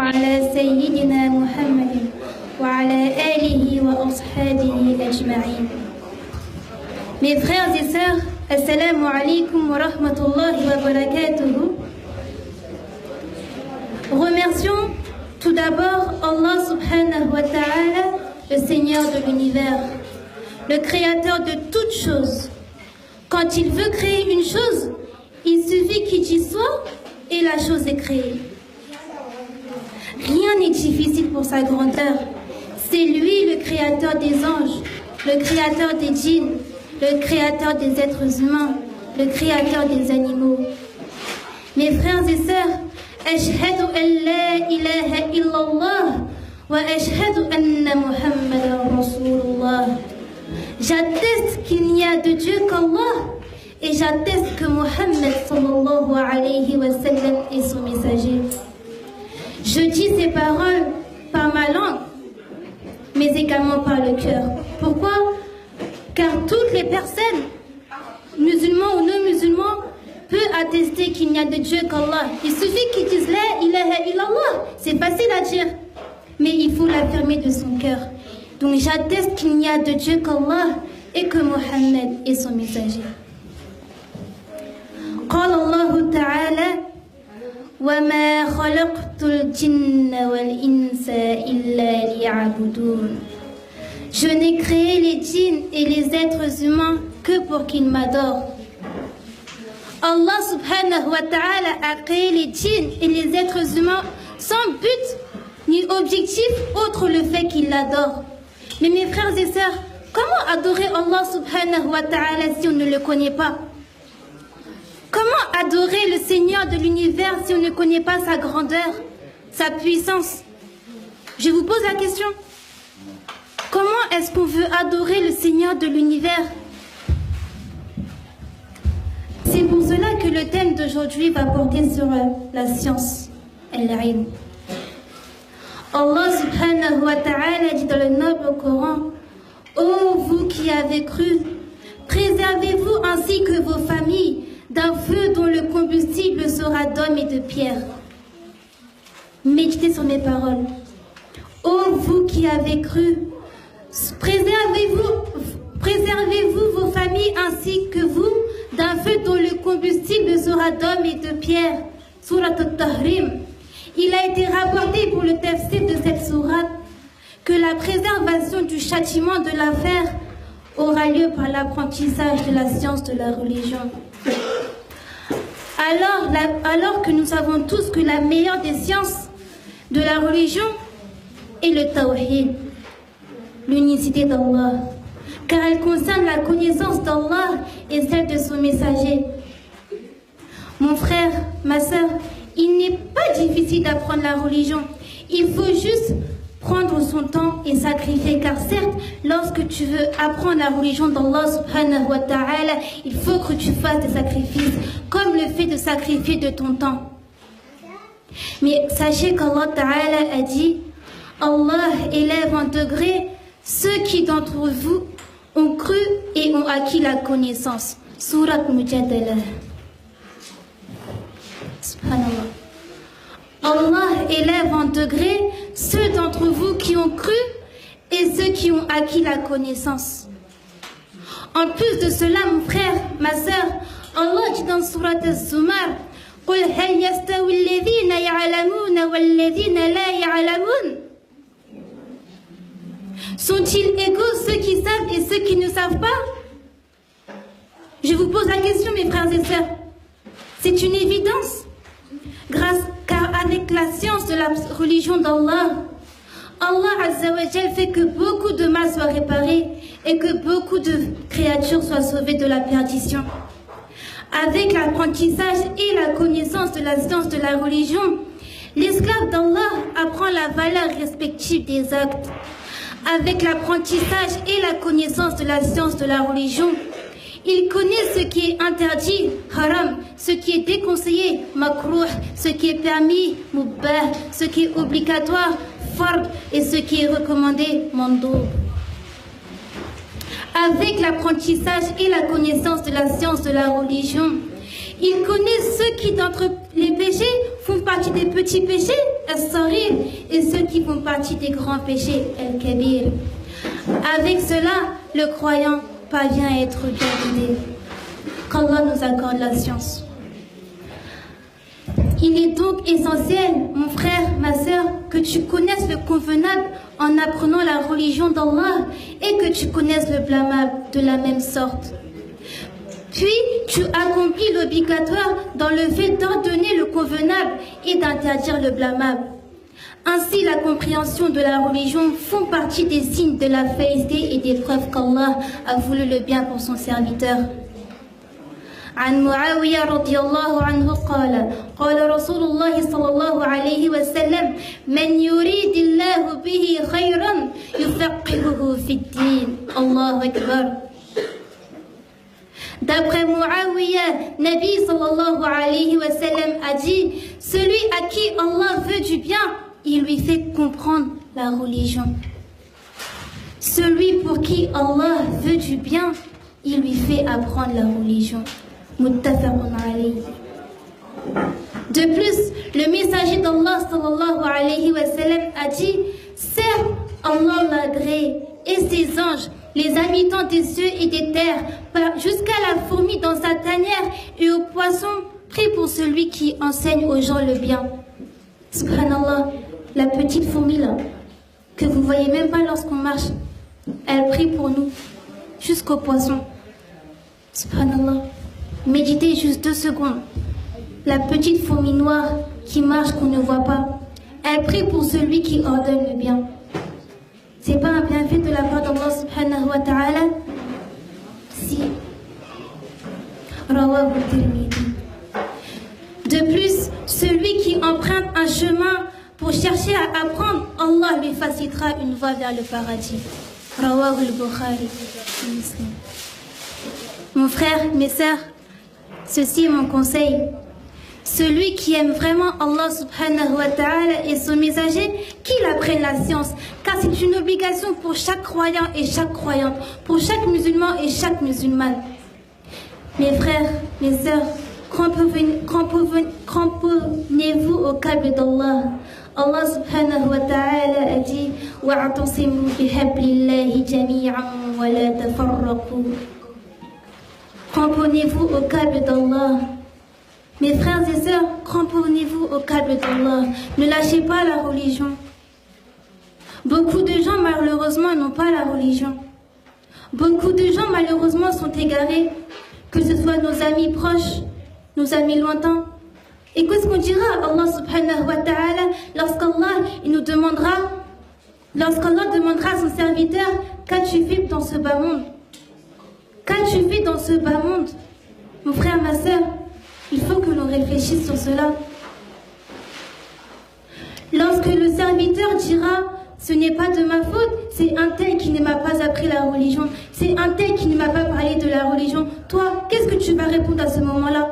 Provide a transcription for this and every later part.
على سيدنا محمد وعلى آله وأصحابه أجمعين. Mes frères et sœurs, assalamu alaikum wa rahmatullahi wa barakatuhu. Remercions tout d'abord Allah subhanahu wa ta'ala, le Seigneur de l'univers, le créateur de toutes choses. Quand il veut créer une chose, il suffit qu'il dise soit et la chose est créée. Rien n'est difficile pour sa grandeur. C'est lui le créateur des anges, le créateur des djinns, le créateur des êtres humains, le créateur des animaux. Mes frères et sœurs, ashhadu an la ilaha illallah wa ashhadu anna Muhammadan Rasulullah. J'atteste qu'il n'y a de Dieu qu'Allah et j'atteste que Muhammad sallallahu alayhi wa sallam est son messager. Je dis ces paroles par ma langue, mais également par le cœur. Pourquoi? Car toutes les personnes, musulmans ou non musulmans, peuvent attester qu'il n'y a de Dieu qu'Allah. Il suffit qu'ils disent la ilaha illallah. C'est facile à dire, mais il faut l'affirmer de son cœur. Donc j'atteste qu'il n'y a de Dieu qu'Allah et que Mohammed est son messager. قال الله تعالى وما خلقت الجن والإنس إلا ليعبدون. Je n'ai créé les djinns et les êtres humains que pour qu'ils m'adorent. Allah subhanahu wa ta'ala a créé les djinns et les êtres humains sans but ni objectif autre le fait qu'ils l'adorent. Mais mes frères et sœurs, comment adorer Allah subhanahu wa ta'ala si on ne le connaît pas? Comment adorer le Seigneur de l'univers si on ne connaît pas sa grandeur, sa puissance? Je vous pose la question. Comment est-ce qu'on veut adorer le Seigneur de l'univers? C'est pour cela que le thème d'aujourd'hui va porter sur la science, al-ilm. Allah subhanahu wa ta'ala dit dans le noble Coran: ô vous qui avez cru, préservez-vous ainsi que vos familles d'un feu dont le combustible sera d'hommes et de pierre. Méditez sur mes paroles. Ô vous qui avez cru, préservez-vous vos familles ainsi que vous d'un feu dont le combustible sera d'hommes et de pierre. Surat al-Tahrim. Il a été rapporté pour le tafsir de cette sourate que la préservation du châtiment de l'affaire aura lieu par l'apprentissage de la science de la religion. Alors que nous savons tous que la meilleure des sciences de la religion est le tawhid, l'unicité d'Allah, car elle concerne la connaissance d'Allah et celle de son messager. Mon frère, ma sœur, il n'est pas difficile d'apprendre la religion. Il faut juste prendre son temps et sacrifier, car certes, lorsque tu veux apprendre la religion d'Allah subhanahu wa ta'ala, il faut que tu fasses des sacrifices, comme le fait de sacrifier de ton temps. Mais sachez qu'Allah ta'ala a dit: Allah élève en degré ceux qui d'entre vous ont cru et ont acquis la connaissance. Surat Mujadala. Subhanallah. Allah élève en degré ceux d'entre vous qui ont cru et ceux qui ont acquis la connaissance. En plus de cela, mon frère, ma sœur, Allah dit dans Surat Al-Zumar: قُلْ هَلْ يَسْتَوِي الَّذِينَ يَعْلَمُونَ وَالَّذِينَ لَا يَعْلَمُونَ. Sont-ils égaux ceux qui savent et ceux qui ne savent pas? Je vous pose la question, mes frères et sœurs. C'est une évidence. Car avec la science de la religion d'Allah, Allah Azza wa Jal fait que beaucoup de mal soient réparés et que beaucoup de créatures soient sauvées de la perdition. Avec l'apprentissage et la connaissance de la science de la religion, l'esclave d'Allah apprend la valeur respective des actes. Avec l'apprentissage et la connaissance de la science de la religion, il connaît ce qui est interdit, haram, ce qui est déconseillé, makrouh, ce qui est permis, mubah, ce qui est obligatoire, fard, et ce qui est recommandé, mandoub. Avec l'apprentissage et la connaissance de la science de la religion, il connaît ce qui d'entre les péchés font partie des petits péchés, as-saghir, et ceux qui font partie des grands péchés, al-kabir. Avec cela, le croyant parvient à être bien guidé. Qu'Allah nous accorde la science. Il est donc essentiel, mon frère, ma sœur, que tu connaisses le convenable en apprenant la religion d'Allah et que tu connaisses le blâmable de la même sorte. Puis, tu accomplis l'obligatoire dans le fait d'ordonner le convenable et d'interdire le blâmable. Ainsi, la compréhension de la religion font partie des signes de la faïsté et des preuves qu'Allah a voulu le bien pour son serviteur. عن معاوية رضي الله عنه قال رسول الله صلى الله عليه وسلم من يريد الله به خيرا يفقهه في الدين الله أكبر. D'après Muawiyah, Nabi sallallahu alayhi wa sallam a dit, celui à qui Allah veut du bien, il lui fait comprendre la religion. Celui pour qui Allah veut du bien, il lui fait apprendre la religion. Muttafaqun alayhi. De plus, le messager d'Allah sallallahu alayhi wa sallam a dit, certes, Allah l'a agréé et ses anges, les habitants des cieux et des terres, jusqu'à la fourmi dans sa tanière et au poisson, prie pour celui qui enseigne aux gens le bien. Subhanallah, la petite fourmi là, que vous voyez même pas lorsqu'on marche, elle prie pour nous, jusqu'au poisson. Subhanallah, méditez juste 2 secondes. La petite fourmi noire qui marche qu'on ne voit pas, elle prie pour celui qui ordonne le bien. C'est pas un bienfait de la part d'Allah subhanahu wa ta'ala? Si. Rawahu Tirmidhi. De plus, celui qui emprunte un chemin pour chercher à apprendre, Allah lui facilitera une voie vers le paradis. Rawahu al-Bukhari. Mon frère, mes sœurs, ceci est mon conseil. Celui qui aime vraiment Allah subhanahu wa ta'ala et son messager, qu'il apprenne la science, car c'est une obligation pour chaque croyant et chaque croyante, pour chaque musulman et chaque musulmane. Mes frères, mes sœurs, cramponnez-vous au câble d'Allah. Allah subhanahu wa ta'ala a dit وَاعْتَصِمُوا بِحَبْلِ اللَّهِ جَمِيعًا وَلَا تَفَرَّقُوا. Cramponnez-vous au câble d'Allah. Mes frères et sœurs, cramponnez-vous au câble d'Allah. Ne lâchez pas la religion. Beaucoup de gens, malheureusement, n'ont pas la religion. Beaucoup de gens, malheureusement, sont égarés, que ce soit nos amis proches, nos amis lointains. Et qu'est-ce qu'on dira à Allah subhanahu wa ta'ala lorsqu'Allah nous demandera, lorsqu'Allah demandera à son serviteur, qu'as-tu fait dans ce bas monde? Qu'as-tu fait dans ce bas monde? Mon frère, ma sœur, il faut que l'on réfléchisse sur cela. Lorsque le serviteur dira, ce n'est pas de ma faute, c'est un tel qui ne m'a pas appris la religion, c'est un tel qui ne m'a pas parlé de la religion, toi, qu'est-ce que tu vas répondre à ce moment-là?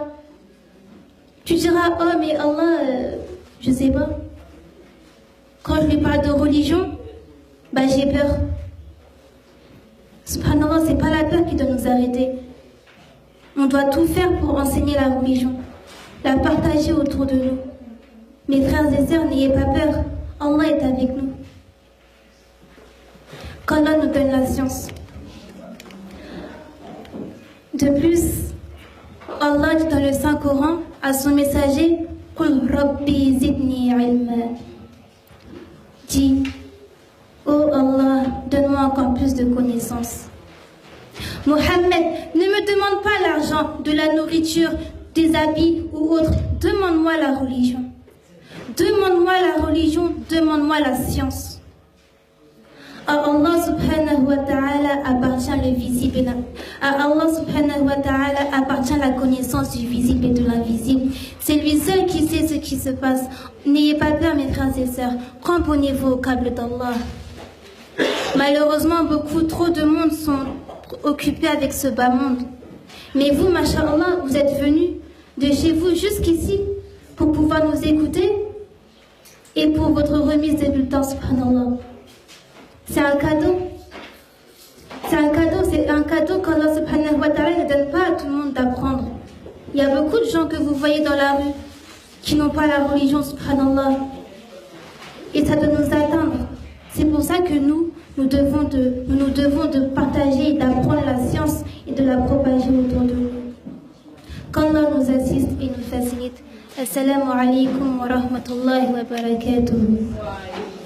Tu diras, oh mais Allah, je sais pas. Quand je lui parle de religion, bah j'ai peur. Subhanallah, c'est pas la peur qui doit nous arrêter. On doit tout faire pour enseigner la religion, la partager autour de nous. Mes frères et sœurs, n'ayez pas peur. Allah est avec nous. Qu'Allah nous donne la science. De plus, Allah dit dans le Saint-Coran à son messager, Qul Rabbi zidni ilma. Dit, oh Allah, donne-moi encore plus de connaissances. Mohammed, ne me demande pas l'argent, de la nourriture, des habits ou autre. Demande-moi la religion. Demande-moi la religion, demande-moi la science. À Allah subhanahu wa ta'ala appartient le visible. À Allah subhanahu wa ta'ala appartient la connaissance du visible et de l'invisible. C'est lui seul qui sait ce qui se passe. N'ayez pas peur, mes frères et sœurs. Cramponnez-vous au câble d'Allah. Malheureusement, beaucoup trop de monde sont occupés avec ce bas monde. Mais vous, masha'Allah, vous êtes venus de chez vous jusqu'ici pour pouvoir nous écouter et pour votre remise de bulletin, subhanallah. C'est un cadeau. C'est un cadeau qu'Allah subhanahu wa ta'ala ne donne pas à tout le monde d'apprendre. Il y a beaucoup de gens que vous voyez dans la rue qui n'ont pas la religion, subhanallah. Et ça doit nous atteindre. C'est pour ça que nous devons de partager, d'apprendre la science et de la propager autour de nous. Qu'Allah nous assiste et nous facilite. Assalamu alaikum wa rahmatullahi wa barakatuh.